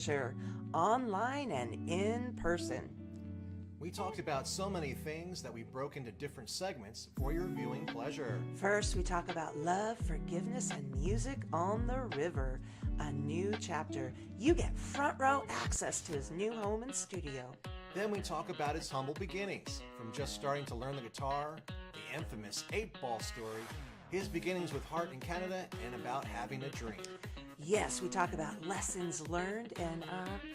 Fisher, online and in person. We talked about so many things that we broke into different segments for your viewing pleasure. First, we talk about love, forgiveness, and music on the river. A new chapter. You get front row access to his new home and studio. Then we talk about his humble beginnings, from just starting to learn the guitar, the infamous 8-ball story, his beginnings with Heart in Canada, and about having a dream. Yes, we talk about lessons learned, and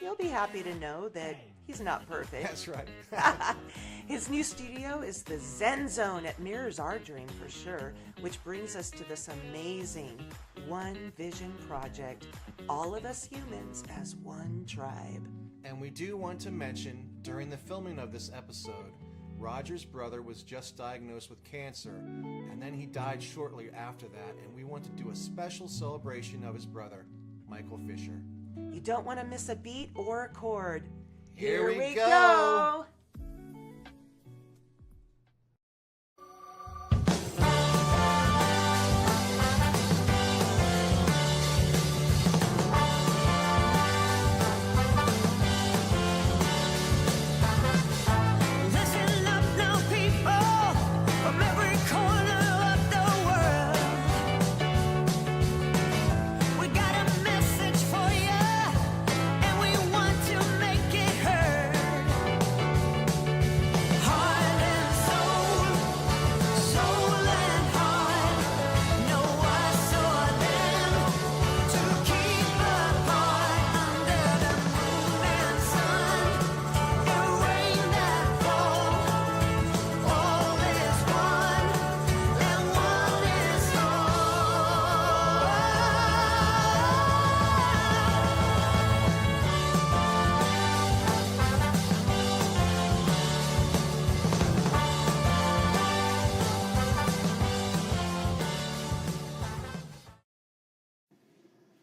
you'll be happy to know that he's not perfect. That's right. His new studio is the Zen Zone. It mirrors our dream for sure, which brings us to this amazing One Vision project. All of us humans as one tribe. And we do want to mention, during the filming of this episode, Roger's brother was just diagnosed with cancer, and then he died shortly after that, and we want to do a special celebration of his brother, Michael Fisher. You don't want to miss a beat or a chord. Here we go.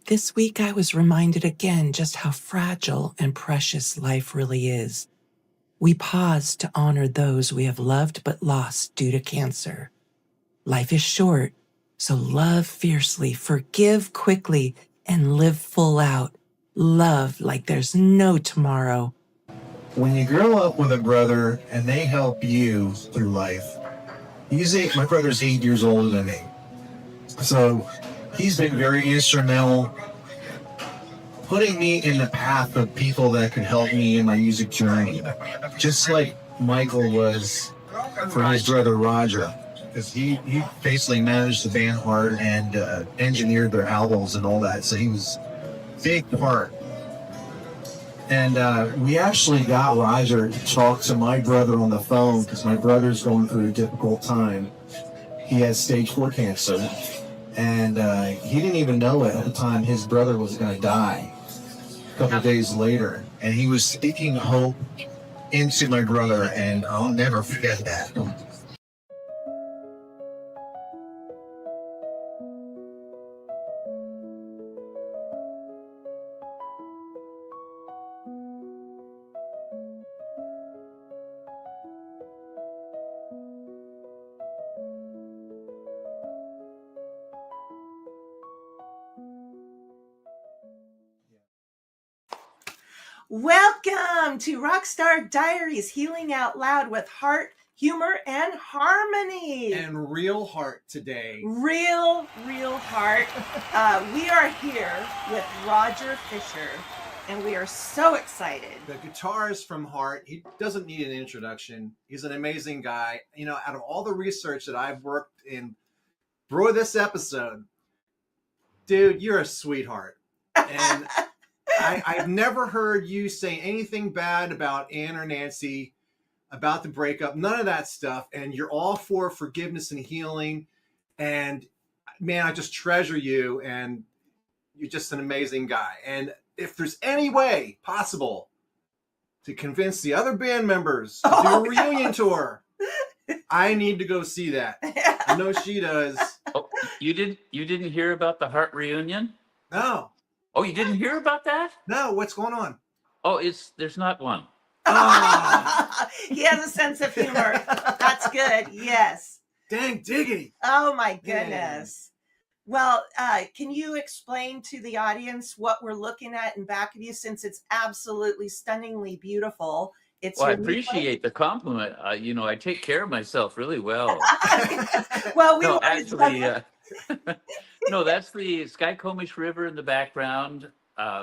This week I was reminded again just how fragile and precious life really is. We pause to honor those we have loved but lost due to cancer. Life is short, so love fiercely, forgive quickly, and live full out. Love like there's no tomorrow. When you grow up with a brother and they help you through life, my brother's 8 years older than me. So he's been very instrumental putting me in the path of people that could help me in my music journey. Just like Michael was for his brother Roger, because he basically managed the band Heart and engineered their albums and all that. So he was a big part. And we actually got Roger to talk to my brother on the phone because my brother's going through a difficult time. He has stage 4 cancer. And he didn't even know at the time his brother was going to die a couple of days later. And he was speaking hope into my brother, and I'll never forget that. Welcome to Rockstar Diaries, Healing Out Loud with heart, humor, and harmony. And real heart today. Real heart. We are here with Roger Fisher, and we are so excited. The guitarist from Heart, he doesn't need an introduction. He's an amazing guy. You know, out of all the research that I've worked in for this episode, dude, you're a sweetheart. And I've never heard you say anything bad about Ann or Nancy, about the breakup, none of that stuff. And you're all for forgiveness and healing. And man, I just treasure you. And you're just an amazing guy. And if there's any way possible to convince the other band members to do a reunion tour, I need to go see that. I know she does. Oh, you didn't hear about the Heart reunion? No. Oh, you didn't hear about that? No, what's going on? Oh, there's not one. Oh. He has a sense of humor. That's good. Yes. Dang diggity. Oh my goodness. Well, can you explain to the audience what we're looking at in back of you, since it's absolutely stunningly beautiful? It's Well, I your new place. appreciate the compliment. I take care of myself really well. Well, we No, wanted actually, to. no, that's the Skykomish River in the background.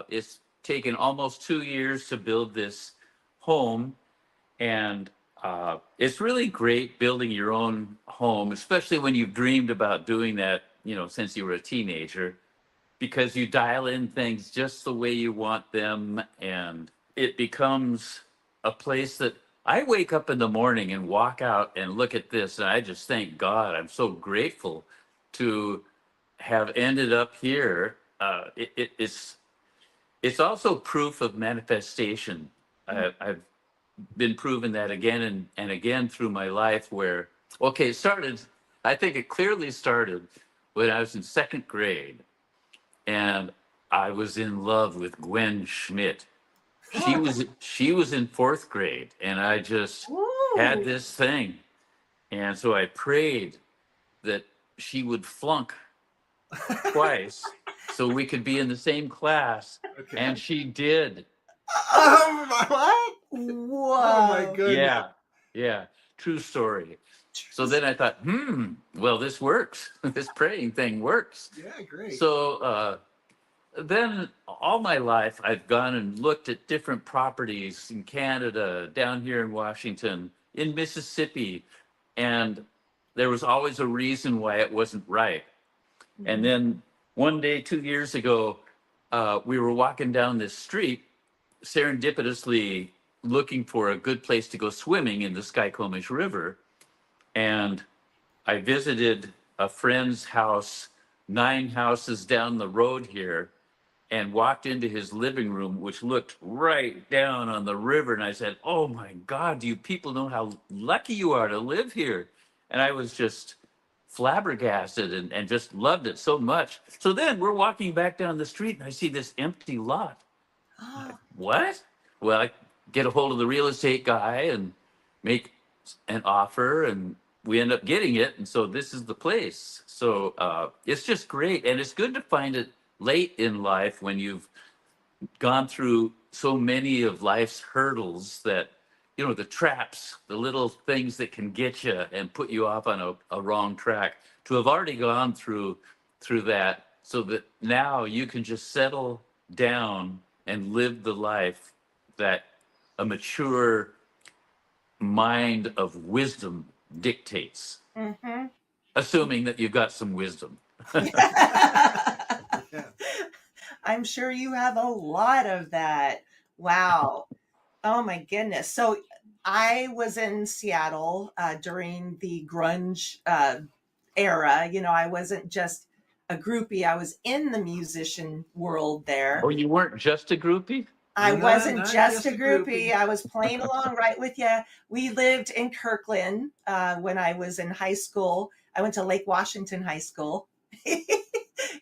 It's taken almost 2 years to build this home, and it's really great building your own home, especially when you've dreamed about doing that, since you were a teenager, because you dial in things just the way you want them, and it becomes a place that I wake up in the morning and walk out and look at this, and I just thank God. I'm so grateful to have ended up here. It's also proof of manifestation. I've been proven that again and again through my life. Where, okay, it started. I think it clearly started when I was in second grade, and I was in love with Gwen Schmidt. She was in fourth grade, and I just had Ooh. this thing, and so I prayed that she would flunk twice so we could be in the same class, Okay. and she did. What? Whoa. Oh my goodness. Yeah, true story. So then I thought, well, this works. This praying thing works. Yeah, great. So then all my life, I've gone and looked at different properties in Canada, down here in Washington, in Mississippi, and there was always a reason why it wasn't right. And then one day, 2 years ago, we were walking down this street, serendipitously looking for a good place to go swimming in the Skykomish River. And I visited a friend's house 9 houses down the road here, and walked into his living room, which looked right down on the river. And I said, "Oh my God, do you people know how lucky you are to live here?" And I was just flabbergasted and just loved it so much. So then we're walking back down the street, and I see this empty lot. What? Well, I get a hold of the real estate guy and make an offer, and we end up getting it. And so this is the place. So it's just great. And it's good to find it late in life when you've gone through so many of life's hurdles, that, the traps, the little things that can get you and put you off on a wrong track, to have already gone through that, so that now you can just settle down and live the life that a mature mind of wisdom dictates, assuming that you've got some wisdom. Yeah. I'm sure you have a lot of that. Wow. Oh my goodness. So I was in Seattle during the grunge era. I wasn't just a groupie, I was in the musician world there. Oh, you weren't just a groupie? I No, wasn't not just a just a groupie. groupie. I was playing along right with you. We lived in Kirkland when I was in high school. I went to Lake Washington High School,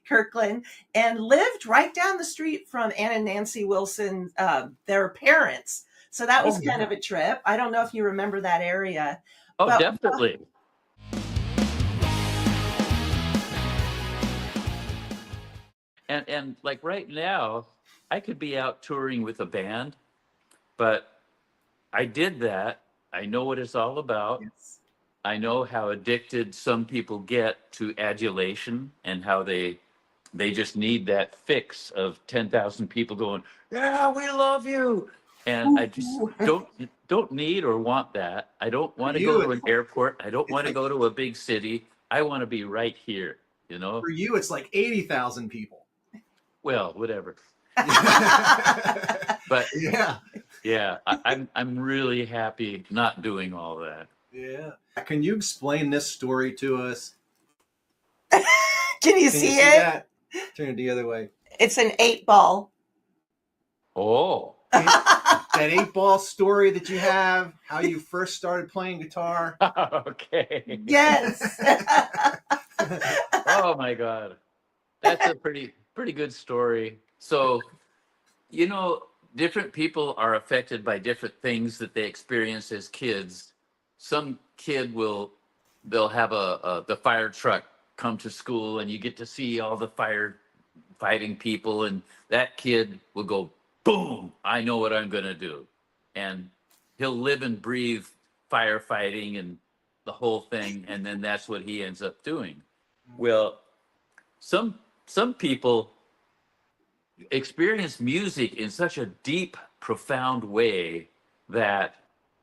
Kirkland, and lived right down the street from Ann and Nancy Wilson, their parents. So that was kind of a trip. I don't know if you remember that area. Oh, But- definitely. And like right now, I could be out touring with a band, but I did that. I know what it's all about. Yes. I know how addicted some people get to adulation, and how they just need that fix of 10,000 people going, "Yeah, we love you." And I just don't need or want that. I don't want to you, go to an it's- airport. I don't it's want to like- go to a big city. I want to be right here, For you, it's like 80,000 people. Well, whatever. Yeah. But Yeah. yeah, I'm really happy not doing all that. Yeah. Can you explain this story to us? Can you Can you see see it? that? Turn it the other way. It's an 8-ball. Oh, That 8-ball story that you have, how you first started playing guitar. okay. Yes. Oh my God, that's a pretty good story. So, different people are affected by different things that they experience as kids. Some kid they'll have the fire truck come to school and you get to see all the fighting people, and that kid will go, boom, I know what I'm going to do. And he'll live and breathe firefighting and the whole thing, and then that's what he ends up doing. Well, some people experience music in such a deep, profound way that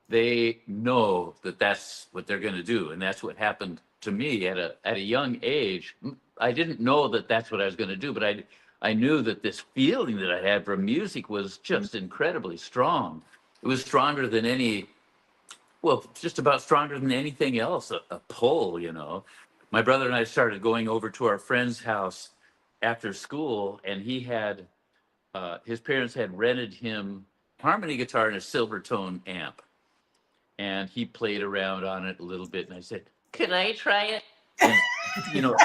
they know that that's what they're going to do, and that's what happened to me at a young age. I didn't know that that's what I was going to do, but I knew that this feeling that I had for music was just incredibly strong. It was stronger than any, well, just about stronger than anything else, a pull, you know. My brother and I started going over to our friend's house after school, and he had, his parents had rented him harmony guitar and a Silvertone amp. And he played around on it a little bit, and I said, "Can I try it?" And, you know,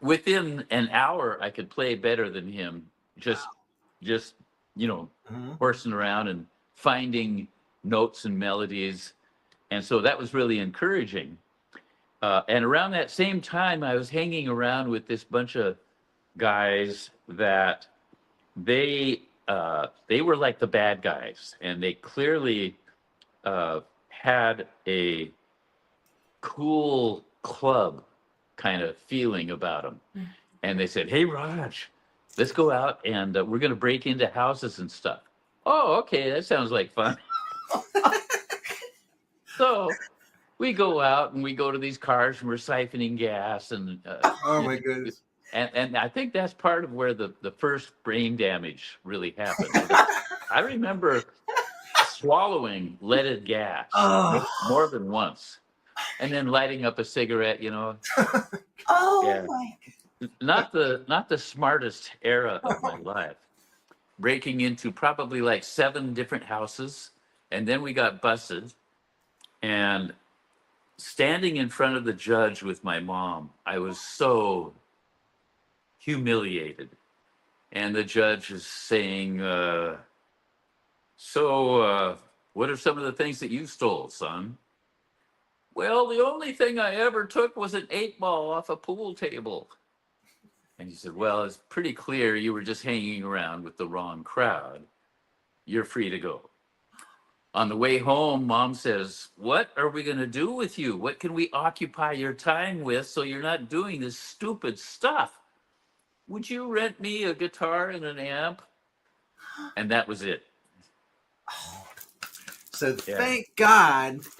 within an hour, I could play better than him. Just, you know, horsing around and finding notes and melodies, and so that was really encouraging. And around that same time, I was hanging around with this bunch of guys that they were like the bad guys, and they clearly had a cool club kind of feeling about them. And they said, "Hey, Raj, let's go out and we're going to break into houses and stuff." Oh, okay, that sounds like fun. So we go out and we go to these cars and we're siphoning gas and Oh my goodness. and I think that's part of where the first brain damage really happened. I remember swallowing leaded gas more than once, and then lighting up a cigarette. You know, Oh Yeah. my! not the smartest era of my life. Breaking into probably like 7 different houses, and then we got busted. And standing in front of the judge with my mom, I was so humiliated. And the judge is saying, "So, what are some of the things that you stole, son?" "Well, the only thing I ever took was an 8-ball off a pool table." And he said, "Well, it's pretty clear you were just hanging around with the wrong crowd. You're free to go." On the way home, Mom says, "What are we going to do with you? What can we occupy your time with so you're not doing this stupid stuff? Would you rent me a guitar and an amp?" And that was it. So Yeah. thank God for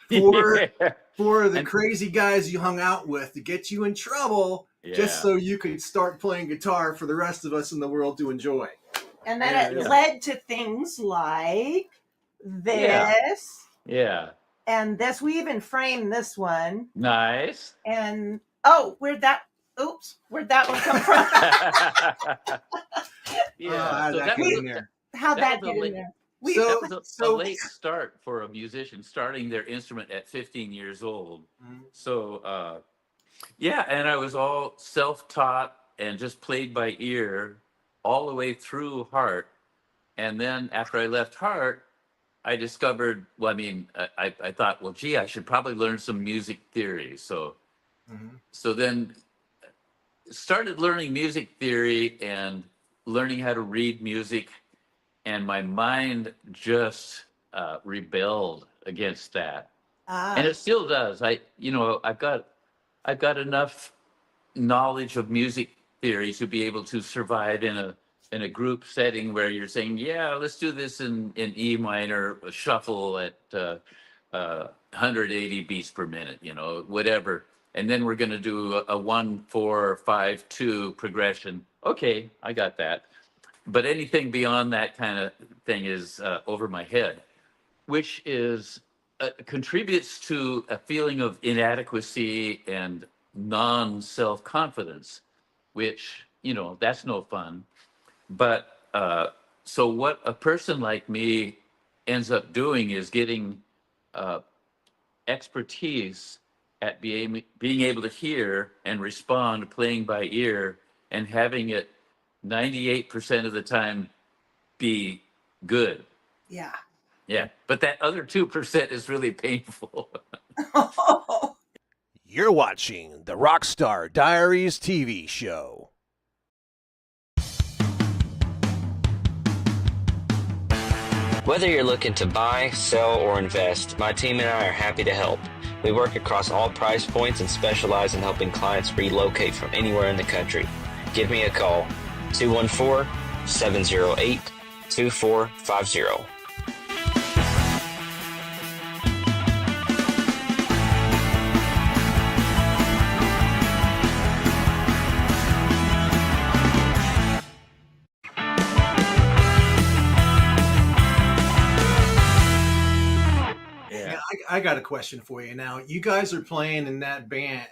Yeah. for the And- crazy guys you hung out with to get you in trouble, just Yeah. so you could start playing guitar for the rest of us in the world to enjoy. And then it Yeah. led to things like Yeah. this Yeah. and this. We even framed this one. Nice. And where'd that one come from? Yeah. How did So that that get was in there? How'd That that was a get in late- there? So- that was a so- late start for a musician starting their instrument at 15 years old. Mhm. So, yeah, and I was all self-taught and just played by ear all the way through Heart. And then after I left Heart, I discovered, well, I mean, I thought, well, gee, I should probably learn some music theory. So Mhm. then started learning music theory and learning how to read music, and my mind just rebelled against that, and it still does. I've got enough knowledge of music theory to be able to survive in a group setting where you're saying, "Yeah, let's do this in E minor, a shuffle at 180 beats per minute, whatever. And then we're going to do a 1-4-5-2 progression." Okay, I got that. But anything beyond that kind of thing is over my head, which is contributes to a feeling of inadequacy and non-self-confidence, which, that's no fun. But so what a person like me ends up doing is getting expertise at being able to hear and respond playing by ear, and having it 98% of the time be good. Yeah. Yeah. But that other 2% is really painful. You're watching the Rockstar Diaries TV show. Whether you're looking to buy, sell, or invest, my team and I are happy to help. We work across all price points and specialize in helping clients relocate from anywhere in the country. Give me a call, 214-708-2450. Yeah, I got a question for you now. You guys are playing in that band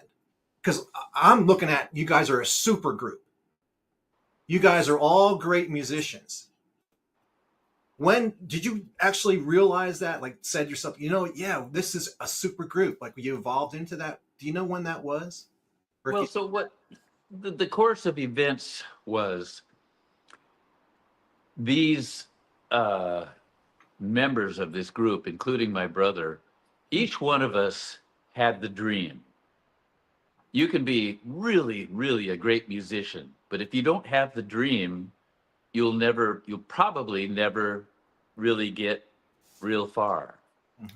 because I'm looking at you guys are a super group. You guys are all great musicians. When did you actually realize that? Like, said yourself, yeah, this is a super group. Like, you evolved into that. Do you know when that was? Or if Well, you- so what the course of events was, these members of this group, including my brother, each one of us had the dream. You can be really, really a great musician, but if you don't have the dream, you'll probably never really get real far.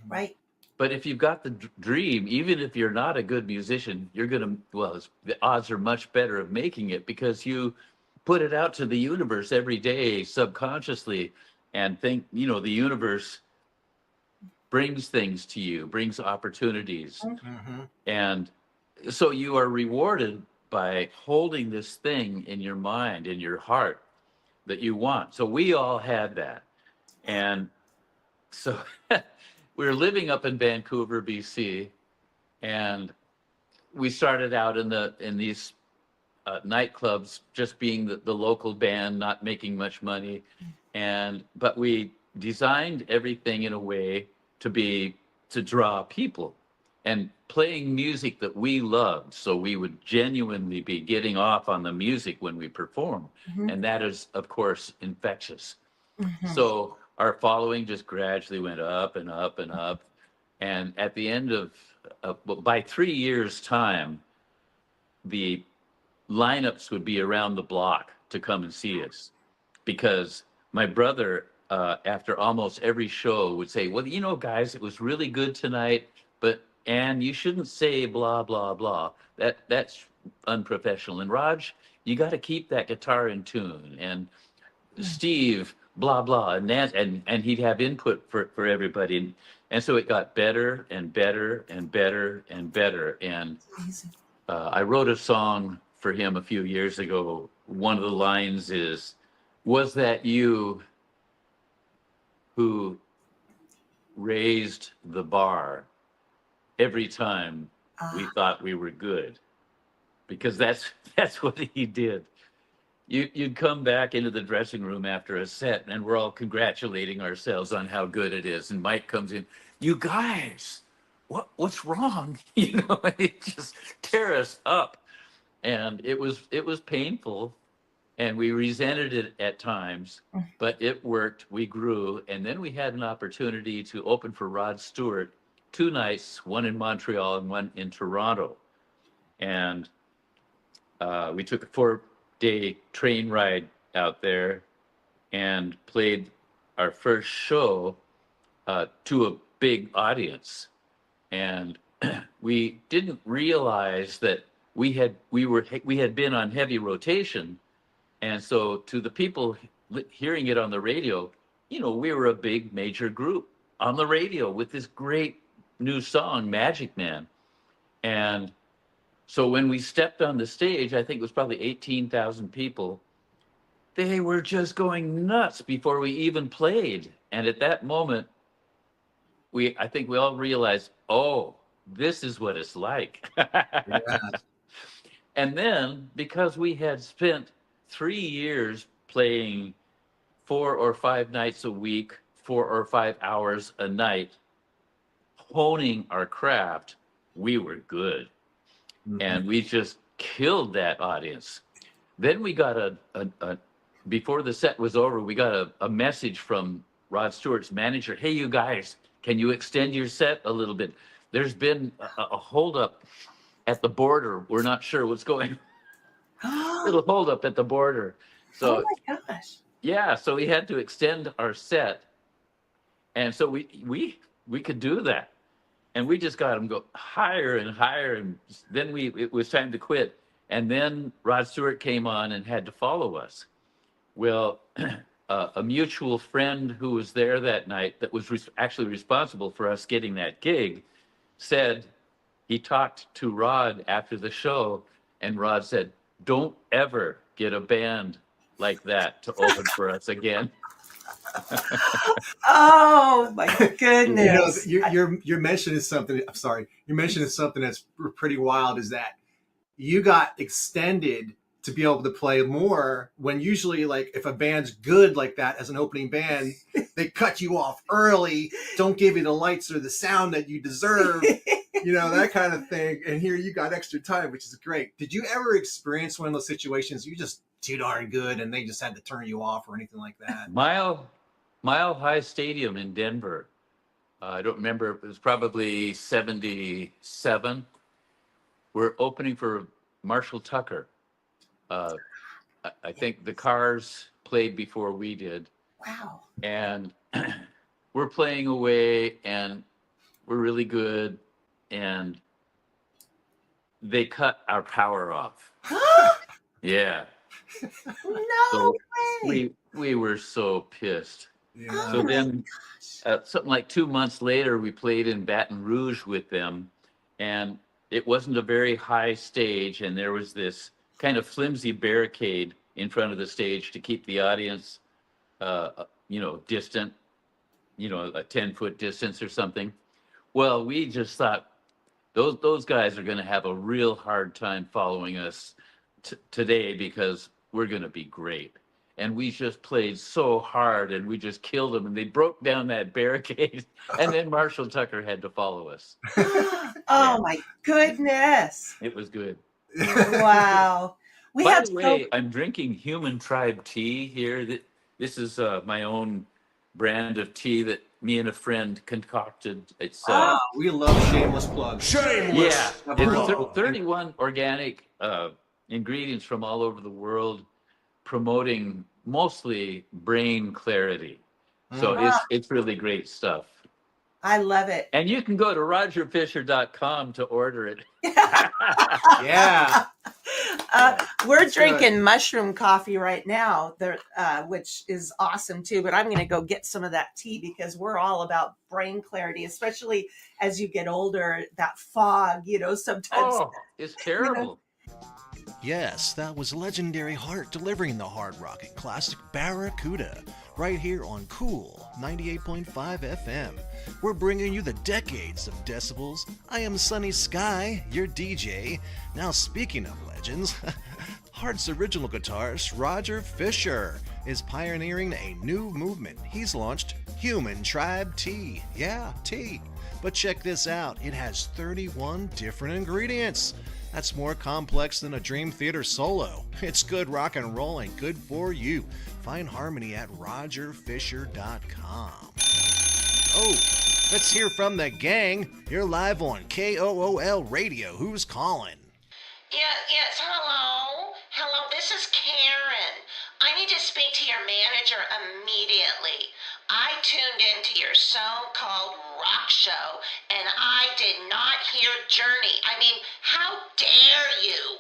Right. But if you've got the dream, even if you're not a good musician, the odds are much better of making it because you put it out to the universe every day subconsciously and think, the universe brings things to you, brings opportunities. Mhm. And so you are rewarded by holding this thing in your mind, in your heart that you want. So we all had that. And so we were living up in Vancouver, BC, and we started out in these nightclubs, just being the local band, not making much money. But we designed everything in a way to draw people and playing music that we loved. So we would genuinely be getting off on the music when we perform. Mhm. And that is, of course, infectious. Mhm. So our following just gradually went up and up and up. And at the end by 3 years' time, the lineups would be around the block to come and see us. Because my brother, after almost every show, would say, well, guys, it was really good tonight, and you shouldn't say blah, blah, blah. That's unprofessional. And Raj, you got to keep that guitar in tune. And Steve, blah, blah. And Nancy, and he'd have input for everybody. And so it got better and better and better and better. And Amazing. I wrote a song for him a few years ago. One of the lines is, was that you who raised the bar every time we thought we were good? Because that's what he did. You'd come back into the dressing room after a set and we're all congratulating ourselves on how good it is. And Mike comes in, you guys, what's wrong? It just tear us up. And it was painful and we resented it at times, but it worked. We grew. And then we had an opportunity to open for Rod Stewart 2 nights, one in Montreal and one in Toronto. And we took a 4-day train ride out there and played our first show to a big audience. And we didn't realize that we had been on heavy rotation. And so to the people hearing it on the radio, we were a big major group on the radio with this great new song, Magic Man. And so when we stepped on the stage, I think it was probably 18,000 people. They were just going nuts before we even played. And at that moment, I think we all realized, oh, this is what it's like. Yeah. And then because we had spent 3 years playing 4 or 5 nights a week, 4 or 5 hours a night, honing our craft, we were good. Mhm. And we just killed that audience. Then we got before the set was over, we got a message from Rod Stewart's manager. Hey, you guys, can you extend your set a little bit? There's been a holdup at the border. We're not sure what's going. Oh Little holdup at the border. So my gosh. yeah, so we had to extend our set, and so we could do that, and we just got them go higher and higher, and then it was time to quit, and then Rod Stewart came on and had to follow us. Well, a mutual friend who was there that night that was actually responsible for us getting that gig said he talked to Rod after the show, and Rod said, "Don't ever get a band like that to open for us again." Oh my You know, goodness. you're mentioning something. I'm sorry. You're mentioning something that's pretty wild. Is that you got extended to be able to play more when usually, like, if a band's good like that as an opening band, they cut you off early, don't give you the lights or the sound that you deserve, you know, that kind of thing. And here you got extra time, which is great. Did you ever experience one of those situations you just too darn good and they just had to turn you off or anything like that? Mile High Stadium in Denver. I don't remember. It was probably 77. We're opening for Marshall Tucker. I think the Cars played before we did, Wow. and we're playing away, and we're really good, and they cut our power off. Yeah. No So way. we were so pissed. Yeah. So my then, gosh. something like 2 months later, we played in Baton Rouge with them, and it wasn't a very high stage, and there was this kind of flimsy barricade in front of the stage to keep the audience, distant, a 10-foot distance or something. Well, we just thought those guys are going to have a real hard time following us today because we're going to be great. And we just played so hard, and we just killed them, and they broke down that barricade, and then Marshall Tucker had to follow us. Oh my goodness. It was good. Wow. We By have the way, I'm drinking Human Tribe tea here. This is my own brand of tea that me and a friend concocted. It's We love shameless plugs. yeah, Hello. it's 31 organic ingredients from all over the world, promoting mostly brain clarity. So it's really great stuff. I love it. And you can go to rogerfisher.com to order it. Yeah. We're That's drinking mushroom coffee right now, which is awesome too. But I'm going to go get some of that tea because we're all about brain clarity, especially as you get older. That fog, sometimes. Oh, it's terrible. Yes, that was legendary Heart delivering the hard rocking classic Barracuda right here on Cool 98.5 FM. We're bringing you the decades of decibels. I am Sunny Sky, your DJ. Now, speaking of legends, Heart's original guitarist Roger Fisher is pioneering a new movement. He's launched Human Tribe Tea. Yeah, tea. But check this out, it has 31 different ingredients. That's more complex than a Dream Theater solo. It's good rock and roll and good for you. Find harmony at rogerfisher.com. Oh, let's hear from the gang. You're live on KOOL Radio. Who's calling? Yes, hello. Hello, this is Karen. I need to speak to your manager immediately. I tuned into your so-called rock show, and I did not hear Journey. I mean, how dare you?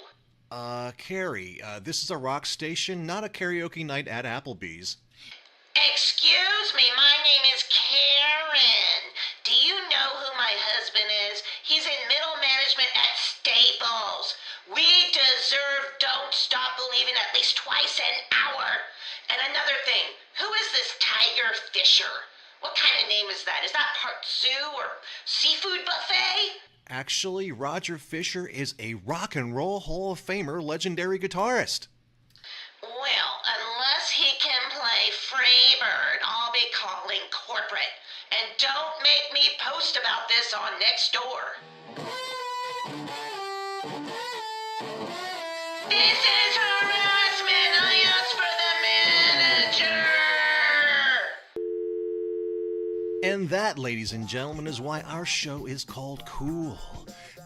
Carrie, this is a rock station, not a karaoke night at Applebee's. Excuse me, my name is Karen. Do you know who my husband is? He's in middle management at Staples. We deserve Don't Stop Believing at least twice an hour. And another thing, who is this Tiger Fisher? What kind of name is that? Is that part zoo or seafood buffet? Actually, Roger Fisher is a rock and roll Hall of Famer legendary guitarist. Well, unless he can play Freebird, I'll be calling corporate. And don't make me post about this on Nextdoor. This is harassment. I asked for the manager. And that, ladies and gentlemen, is why our show is called Cool.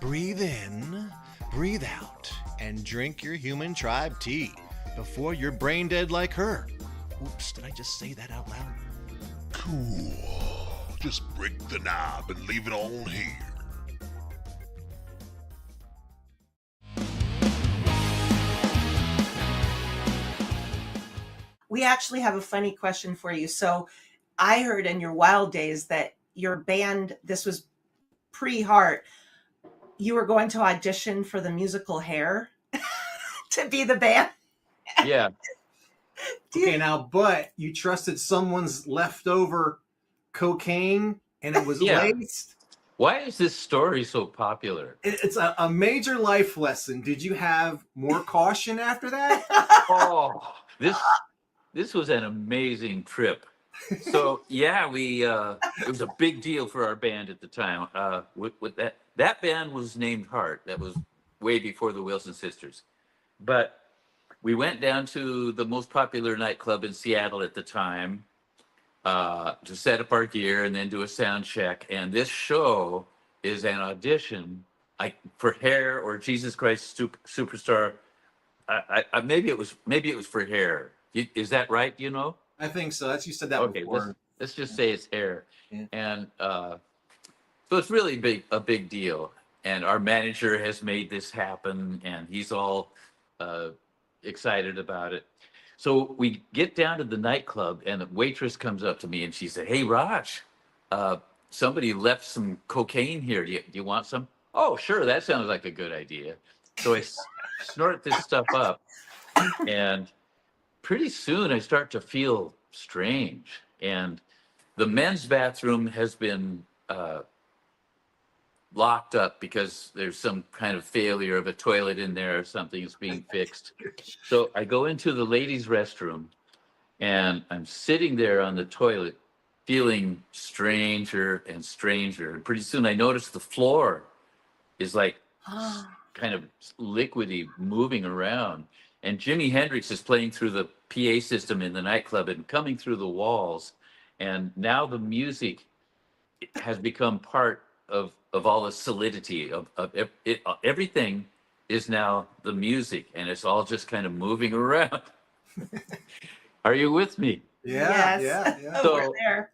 Breathe in, breathe out, and drink your human tribe tea before you're brain dead like her. Oops, did I just say that out loud? Cool. Just break the knob and leave it on here. We actually have a funny question for you. So I heard in your wild days that your band, this was pre-Heart, you were going to audition for the musical Hair to be the band. Yeah. Okay, now, but you trusted someone's leftover cocaine and it was Yeah. laced. Why is this story so popular? It's a major life lesson. Did you have more caution after that? Oh, this was an amazing trip. So yeah, it was a big deal for our band at the time. With that band was named Heart. That was way before the Wilson Sisters. But we went down to the most popular nightclub in Seattle at the time to set up our gear and then do a sound check. And this show is an audition for Hair or Jesus Christ Superstar. Maybe it was for Hair. Is that right? You know? I think so. You said that Okay, before. let's just say it's Hair. Yeah. And so it's really a big deal. And our manager has made this happen, and he's all excited about it. So we get down to the nightclub, and the waitress comes up to me, and she said, "Hey, Raj, somebody left some cocaine here. Do you want some?" "Oh, sure, that sounds like a good idea." So I snort this stuff up, and pretty soon I start to feel strange. And the men's bathroom has been locked up because there's some kind of failure of a toilet in there or something is being fixed. So I go into the ladies' restroom, and I'm sitting there on the toilet feeling stranger and stranger. And pretty soon I notice the floor is like kind of liquidy moving around. And Jimi Hendrix is playing through the PA system in the nightclub and coming through the walls. And now the music has become part of all the solidity of it. Everything is now the music, and it's all just kind of moving around. Are you with me? Yeah, Yes. yeah. So- We're there.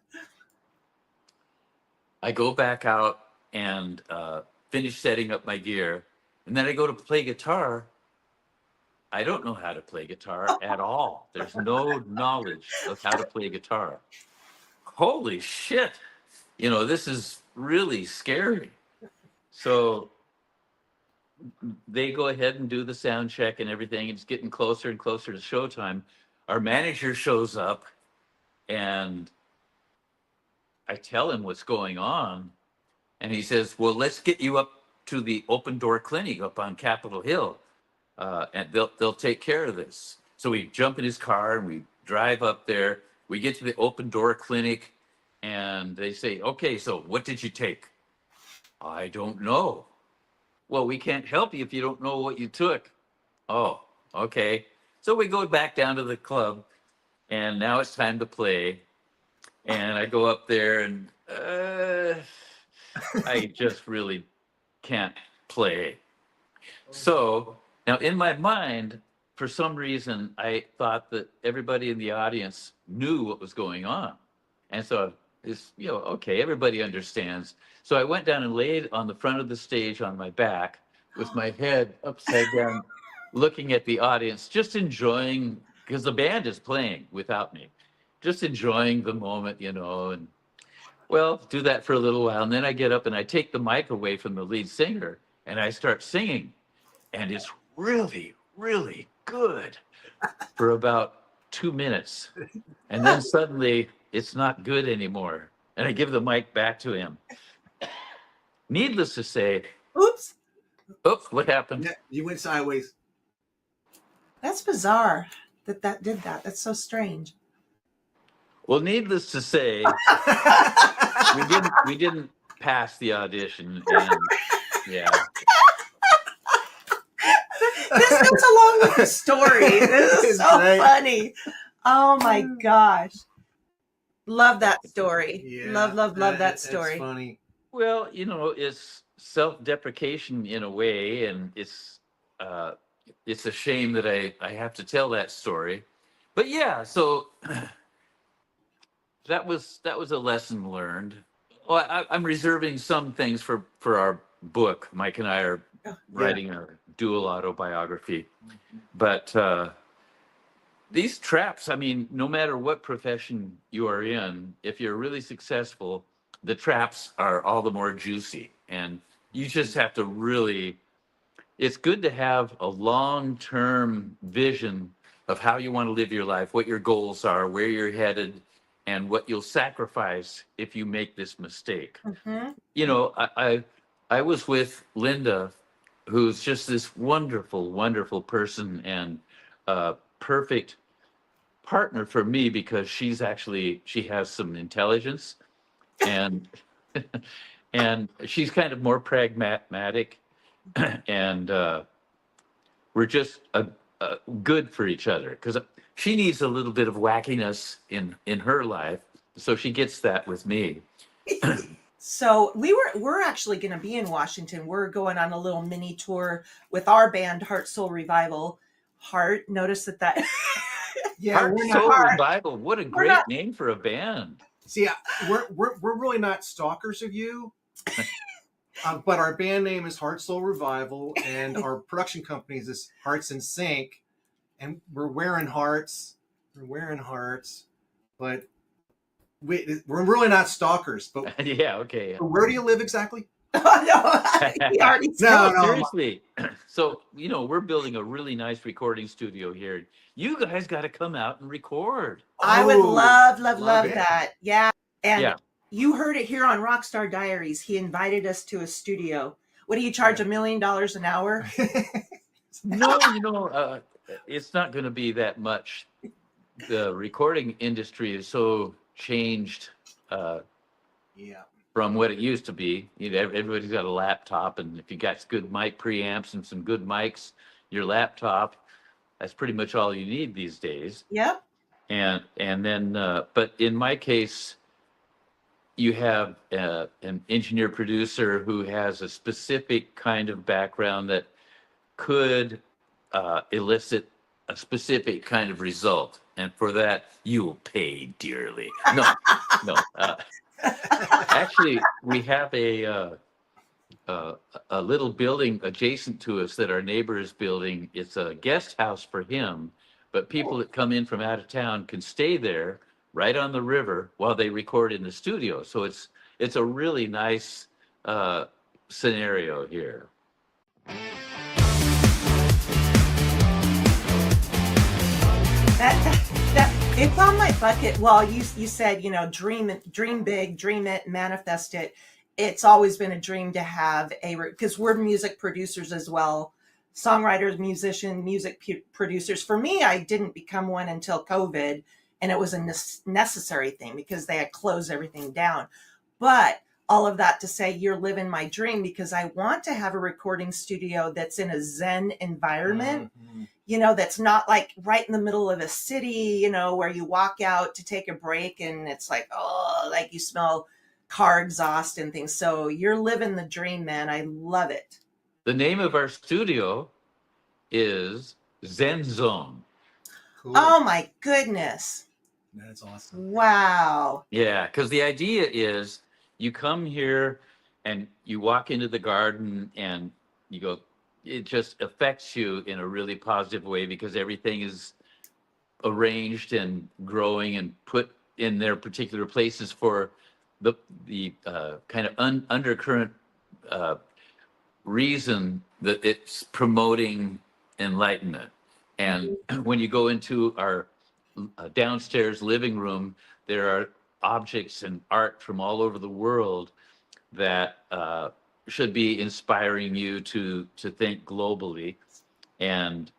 I go back out and finish setting up my gear, and then I go to play guitar. I don't know how to play guitar at all. There's no knowledge of how to play guitar. Holy shit. This is really scary. So they go ahead and do the sound check and everything. It's getting closer and closer to showtime. Our manager shows up, and I tell him what's going on. And he says, "Well, let's get you up to the Open Door Clinic up on Capitol Hill. And they'll take care of this." So we jump in his car and we drive up there. We get to the Open Door Clinic, and they say, "Okay, so what did you take?" "I don't know." "Well, we can't help you if you don't know what you took." "Oh, okay." So we go back down to the club, and now it's time to play. And I go up there, and I just really can't play. So now in my mind, for some reason, I thought that everybody in the audience knew what was going on. And so it's, okay, everybody understands. So I went down and laid on the front of the stage on my back with my head upside down, looking at the audience, just enjoying, because the band is playing without me, just enjoying the moment, and well, do that for a little while. And then I get up and I take the mic away from the lead singer and I start singing. And it's really, really good for about 2 minutes. And then suddenly it's not good anymore. And I give the mic back to him. Needless to say, Oops. oops, what happened? Yeah, you went sideways. That's bizarre that did that. That's so strange. Well, needless to say, we didn't pass the audition. And yeah. This goes along with the story. This is It's so great. funny. Oh my gosh. Love that story. Yeah, love that that's story. funny. Well, it's self-deprecation in a way, and uh, it's a shame that I have to tell that story. But yeah, so that was a lesson learned. Well, I'm reserving some things for our book. Mike and I are Yeah. writing a dual autobiography, but these traps. I mean, no matter what profession you are in, if you're really successful, the traps are all the more juicy, and you just have to really. It's good to have a long-term vision of how you want to live your life, what your goals are, where you're headed, and what you'll sacrifice if you make this mistake. Hmm. I was with Linda, who's just this wonderful, wonderful person and perfect partner for me because she has some intelligence and and she's kind of more pragmatic and we're just good for each other because she needs a little bit of wackiness in her life, so she gets that with me. So we're actually going to be in Washington. We're going on a little mini tour with our band, Heart Soul Revival. Heart, notice that. Yeah, Heart we're Soul not. Revival, what a We're great not. name for a band. See, we're really not stalkers of you. But our band name is Heart Soul Revival, and our production company is Hearts in Sync, and we're wearing hearts. We're wearing hearts, but we're really not stalkers. But Yeah, okay. where do you live exactly? Oh, no, he already No, said. no. Seriously. So, we're building a really nice recording studio here. You guys got to come out and record. I would Oh, love it. that. Yeah. And Yeah. you heard it here on Rockstar Diaries. He invited us to a studio. What do you charge, $1 million an hour? No, it's not going to be that much. The recording industry is so changed Yeah. from what it used to be. Everybody's got a laptop, and if you got good mic preamps and some good mics, your laptop, that's pretty much all you need these days. Yep. And then, but in my case, you have an engineer producer who has a specific kind of background that could elicit a specific kind of result, and for that you will pay dearly. No, no. Actually, we have a little building adjacent to us that our neighbor is building. It's a guest house for him, but people that come in from out of town can stay there right on the river while they record in the studio. So it's a really nice scenario here. That it's on my bucket. Well, you said, dream big, dream it, manifest it. It's always been a dream to have because we're music producers as well, songwriters, musicians, producers. For me, I didn't become one until COVID, and it was a necessary thing because they had closed everything down. But all of that to say, you're living my dream because I want to have a recording studio that's in a Zen environment. Mhm. That's not like right in the middle of a city, where you walk out to take a break and it's like, oh, like you smell car exhaust and things. So you're living the dream, man. I love it. The name of our studio is Zen Zone. Cool. Oh my goodness. That's awesome. Wow. Yeah, because the idea is you come here and you walk into the garden and you go, it just affects you in a really positive way because everything is arranged and growing and put in their particular places for the kind of undercurrent reason that it's promoting enlightenment. And when you go into our downstairs living room, there are objects and art from all over the world that should be inspiring you to think globally. And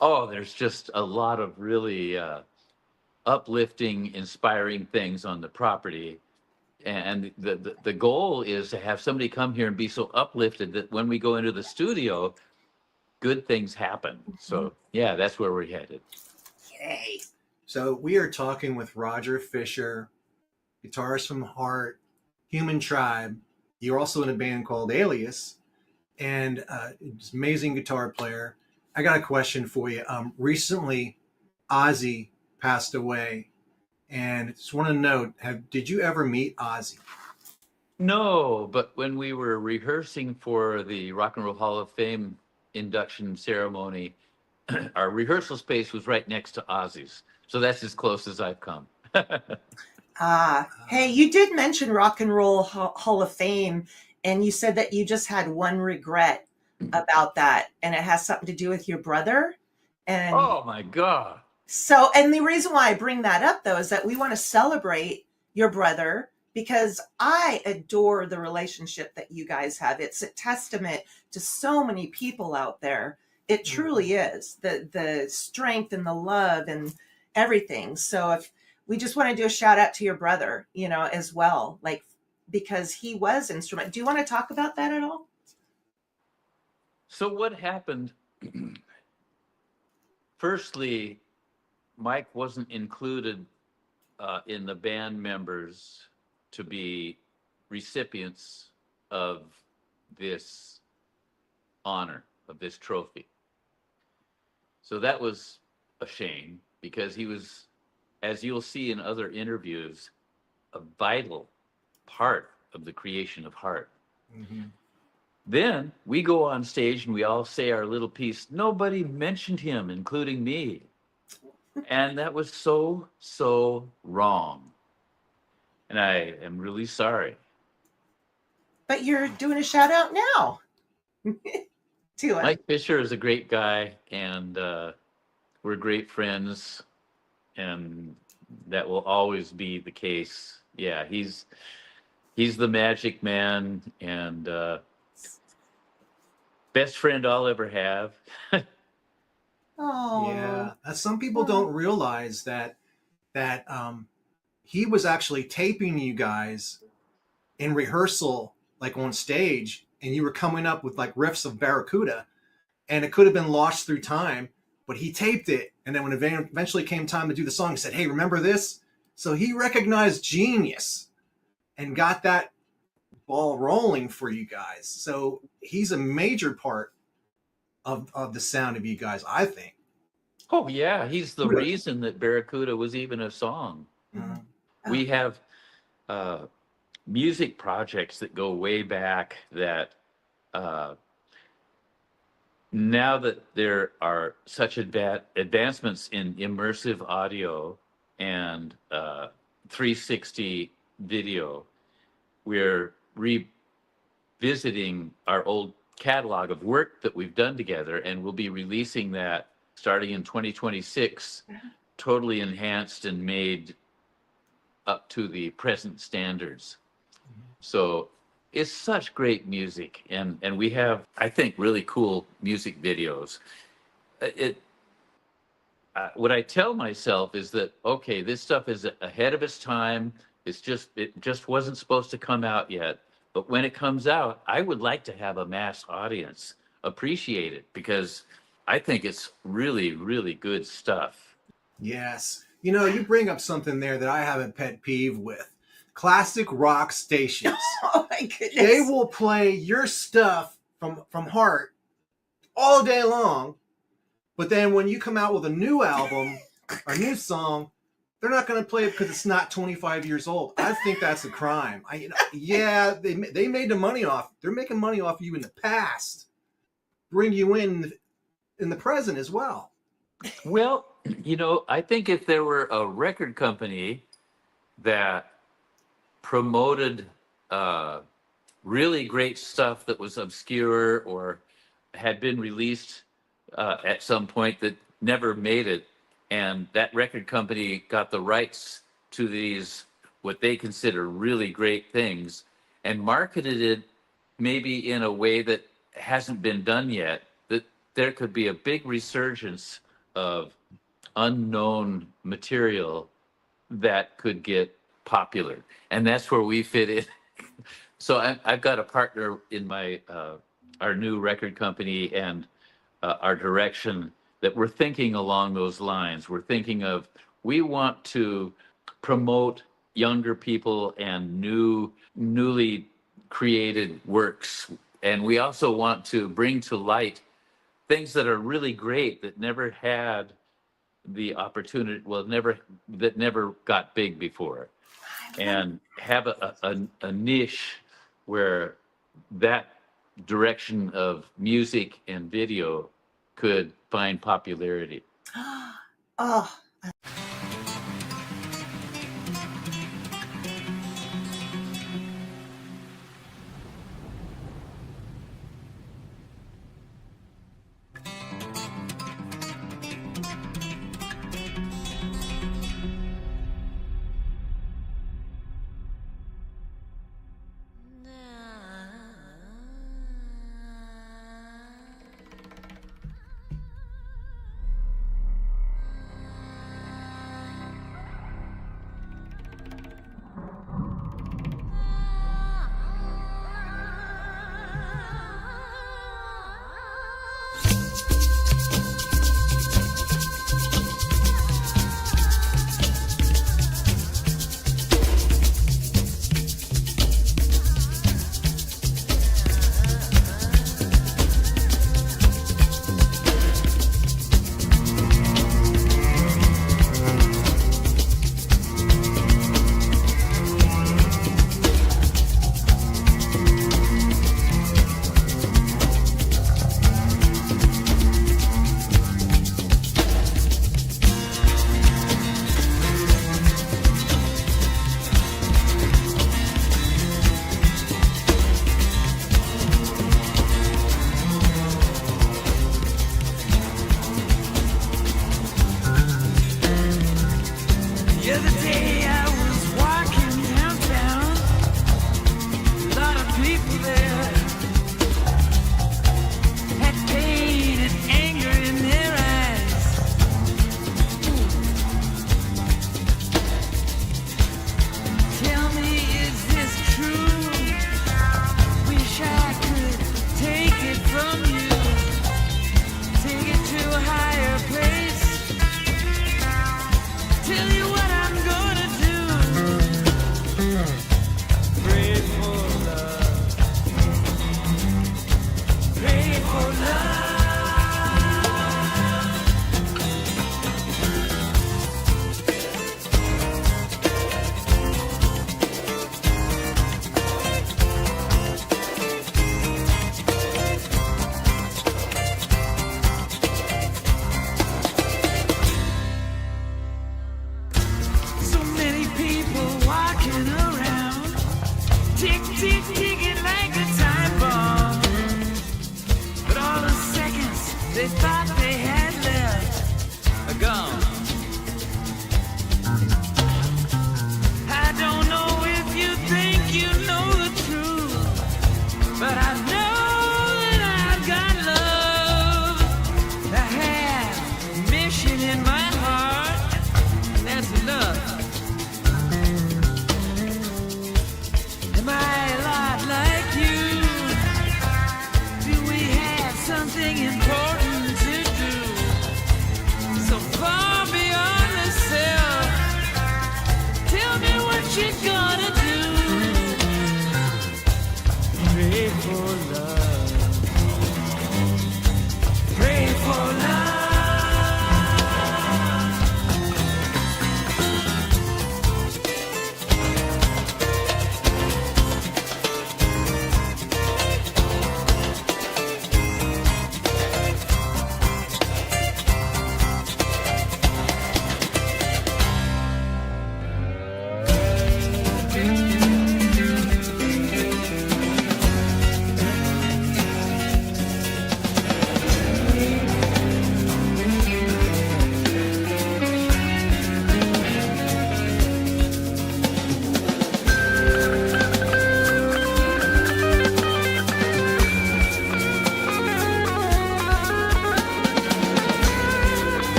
there's just a lot of really uplifting, inspiring things on the property. And the goal is to have somebody come here and be so uplifted that when we go into the studio, good things happen. So yeah, that's where we're headed. Yay. So we are talking with Roger Fisher, guitarist from Heart, Human Tribe. You're also in a band called Alias, and just amazing guitar player. I got a question for you. Recently, Ozzy passed away, and just want to note: did you ever meet Ozzy? No, but when we were rehearsing for the Rock and Roll Hall of Fame induction ceremony, our rehearsal space was right next to Ozzy's. So that's as close as I've come. Hey, you did mention Rock and Roll Hall of Fame, and you said that you just had one regret about that, and it has something to do with your brother. And Oh my God. so, and the reason why I bring that up though is that we want to celebrate your brother because I adore the relationship that you guys have. It's a testament to so many people out there. It truly is the strength and the love and everything. So if we just want to do a shout out to your brother, you know, as well, like because he was instrumental. Do you want to talk about that at all? So what happened? Firstly, Mike wasn't included in the band members to be recipients of this honor, of this trophy. So that was a shame because he was, as you'll see in other interviews, a vital part of the creation of Heart. Mm-hmm. Then we go on stage and we all say our little piece. Nobody mentioned him, including me. And that was so, so wrong. And I am really sorry. But you're doing a shout out now to him. Mike Fisher is a great guy, and we're great friends, and that will always be the case. Yeah, he's the magic man, and best friend I'll ever have. Oh, Yeah, some people don't realize that he was actually taping you guys in rehearsal, like on stage, and you were coming up with like riffs of Barracuda, and it could have been lost through time, but he taped it, and then when it eventually came time to do the song, he said, "Hey, remember this?" So he recognized genius and got that ball rolling for you guys. So he's a major part of the sound of you guys, I think. Oh yeah, he's the reason that Barracuda was even a song. Mhm. We have music projects that go way back that now that there are such advancements in immersive audio and 360 video, we're revisiting our old catalog of work that we've done together, and we'll be releasing that starting in 2026, totally enhanced and made up to the present standards. So it's such great music, and we have, I think, really cool music videos. What I tell myself is that, okay, this stuff is ahead of its time. It just wasn't supposed to come out yet. But when it comes out, I would like to have a mass audience appreciate it because I think it's really, really good stuff. Yes. You know, you bring up something there that I have a pet peeve with. Classic rock stations. Oh my goodness. They will play your stuff from Heart all day long, but then when you come out with a new album or a new song, they're not going to play it because it's not 25 years old. I think that's a crime. Yeah, they made the money off. They're making money off you in the past. Bring you in the present as well. Well, you know, I think if there were a record company that promoted really great stuff that was obscure or had been released at some point that never made it, and that record company got the rights to these, what they consider really great things, and marketed it maybe in a way that hasn't been done yet, that there could be a big resurgence of unknown material that could get popular. And that's where we fit in. So I've got a partner in my our new record company and our direction that we're thinking along those lines. We're thinking of, we want to promote younger people and newly created works. And we also want to bring to light things that are really great that never had the opportunity, that never got big before, and have a niche where that direction of music and video could find popularity. Oh, The other day I was walking downtown, a lot of people there had pain and anger in their eyes. Tell me, is this true? Wish I could take it from you, take it to a higher place. Tell you what I'm gonna do. Pray for love. Pray for love. So many people walking around, tick, tick, ticking like a time bomb. But all the seconds they thought they had left are gone. I don't know if you think you know the truth, but I know that I've got love. I have a mission in my heart, and that's enough. Am I a lot like you? Do we have something important to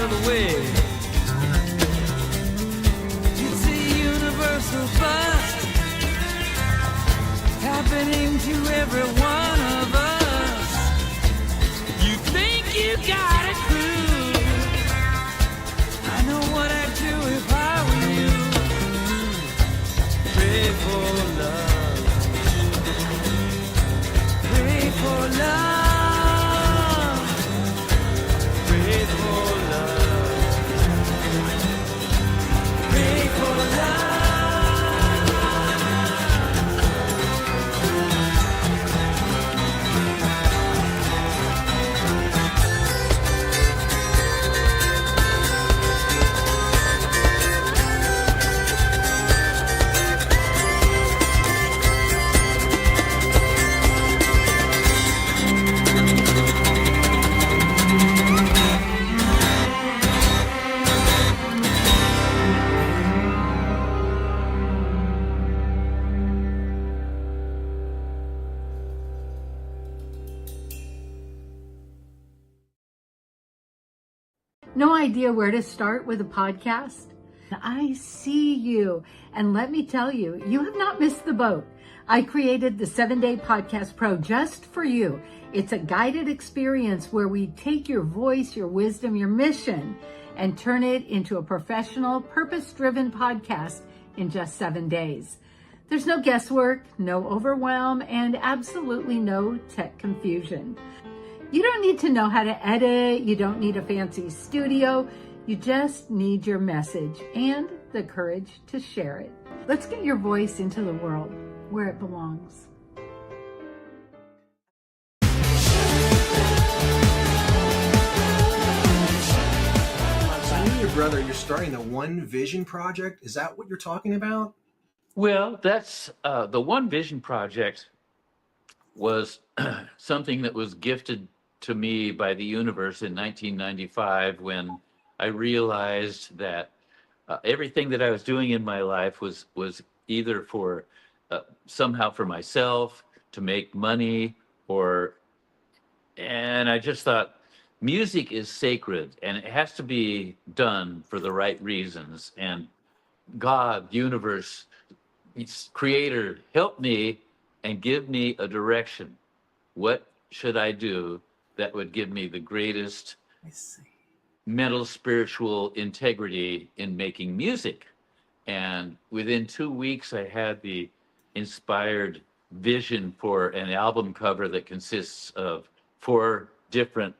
other way. It's a universal bust happening to every one of us. You think you got it cool. I know what I'd do if I were you. Pray for love. Pray for love. Pray for love. Pray for love. No idea where to start with a podcast? I see you. And let me tell you, you have not missed the boat. I created the 7-Day Podcast Pro just for you. It's a guided experience where we take your voice, your wisdom, your mission, and turn it into a professional, purpose-driven podcast in just 7 days. There's no guesswork, no overwhelm, and absolutely no tech confusion. You don't need to know how to edit. You don't need a fancy studio. You just need your message and the courage to share it. Let's get your voice into the world where it belongs. So you and your brother, you're starting the One Vision Project. Is that what you're talking about? Well, that's the One Vision Project was something that was gifted to me by the universe in 1995 when I realized that everything that I was doing in my life was either for somehow for myself to make money, and I just thought music is sacred and it has to be done for the right reasons. And God, universe, creator, help me and give me a direction. What should I do that would give me the greatest mental, spiritual integrity in making music? And within 2 weeks, I had the inspired vision for an album cover that consists of 4 different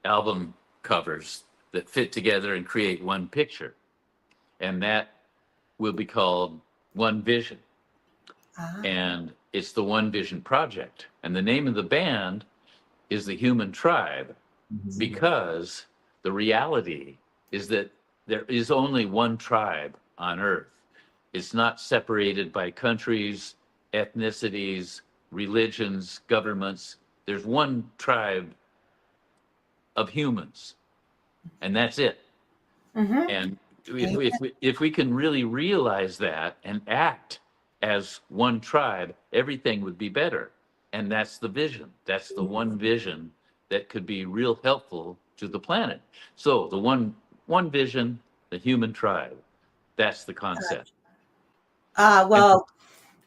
album covers that fit together and create one picture. And that will be called One Vision. And it's the One Vision Project. And the name of the band is the Human Tribe, because the reality is that there is only one tribe on Earth. It's not separated by countries, ethnicities, religions, governments. There's one tribe of humans, and that's it. And if we can really realize that and act as one tribe, everything would be better. And that's the vision. That's the one vision that could be real helpful to the planet. So the one vision, the human tribe, that's the concept. Well,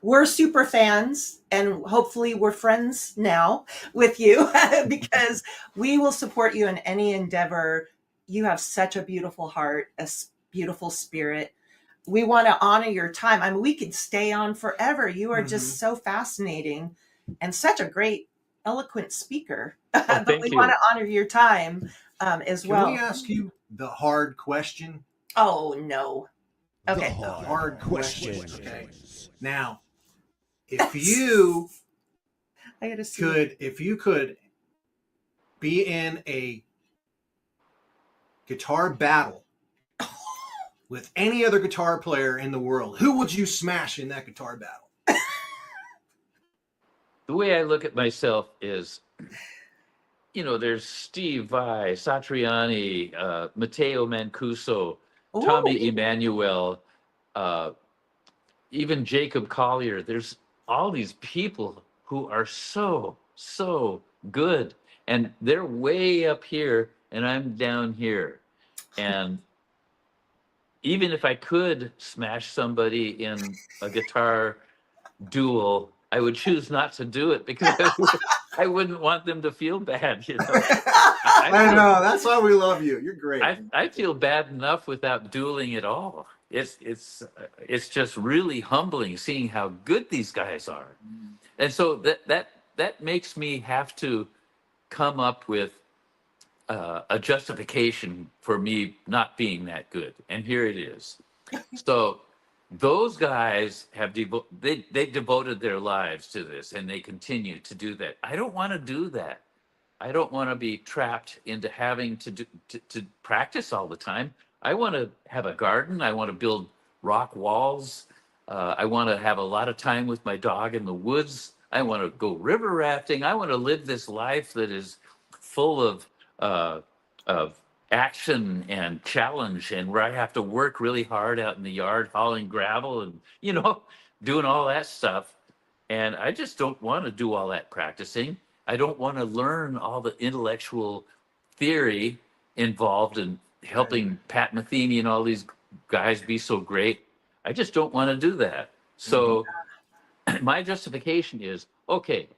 we're super fans, and hopefully we're friends now with you because we will support you in any endeavor. You have such a beautiful heart, beautiful spirit. We want to honor your time. I mean, we could stay on forever. You are just so fascinating and such a great, eloquent speaker. But we want to honor your time as well. Can we ask you the hard question? Oh, no. Okay. The hard question. Okay. Now, if you could be in a guitar battle with any other guitar player in the world, who would you smash in that guitar battle? The way I look at myself is, there's Steve Vai, Satriani, Matteo Mancuso, Tommy Emmanuel, even Jacob Collier. There's all these people who are so good, and they're way up here and I'm down here. And even if I could smash somebody in a guitar duel, I would choose not to do it because I wouldn't want them to feel bad. You know, I know. That's why we love you. You're great. I feel bad enough without dueling at all. It's just really humbling seeing how good these guys are, and so that makes me have to come up with a justification for me not being that good, and here it is. So those guys have they devoted their lives to this, and they continue to do that. I don't want to do that. I don't want to be trapped into having to practice all the time. I want to have a garden. I want to build rock walls. I want to have a lot of time with my dog in the woods. I want to go river rafting. I want to live this life that is full of action and challenge, and where I have to work really hard out in the yard hauling gravel and doing all that stuff. And I just don't want to do all that practicing. I don't want to learn all the intellectual theory involved in helping Pat Metheny and all these guys be so great. I just don't want to do that. So my justification is, okay,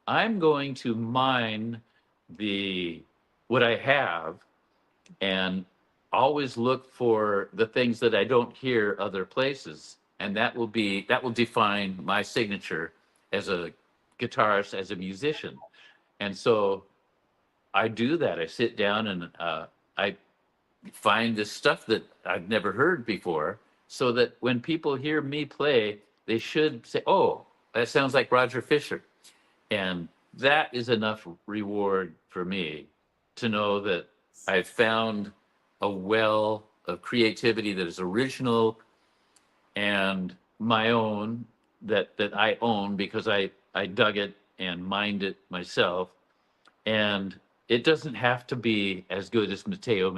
I'm going to mine what I have and always look for the things that I don't hear other places. And that will define my signature as a guitarist, as a musician. And so I do that. I sit down and I find this stuff that I've never heard before, so that when people hear me play, they should say, oh, that sounds like Roger Fisher. And that is enough reward for me to know that I've found a well of creativity that is original and my own, that I own because I dug it and mined it myself. And it doesn't have to be as good as Matteo